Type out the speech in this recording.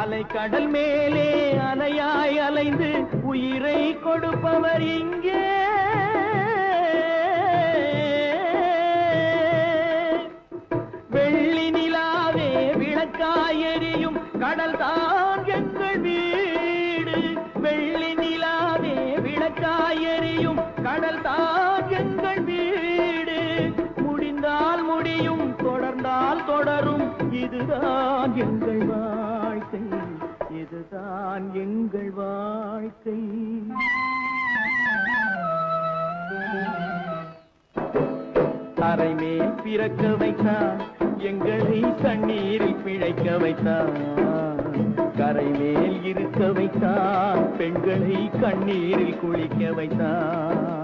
அலைக்கடல் மேலே அலையாய் அலைந்து உயிரை கொடுப்பவர் இங்கே. வெள்ளி நிலாவே விளக்காய் எரியும் கடல் தான் எங்கள் வீடு. வெள்ளி நிலாவே விளக்காய் எரியும் கடல் தான் எங்கள் வீடு. முடிந்தால் முடியும், தொடர்ந்தால் தொடரும், இதுதான் எங்கள் வாழ்க்கை, இதுதான் எங்கள் வாழ்க்கை. தரைமேல் பிறக்க வைத்தான், எங்களை தண்ணீரில் பிழைக்க வைத்தான். கரைமேல் இருக்க வைத்தான், பெண்களை கண்ணீரில் குளிக்க வைத்தான்.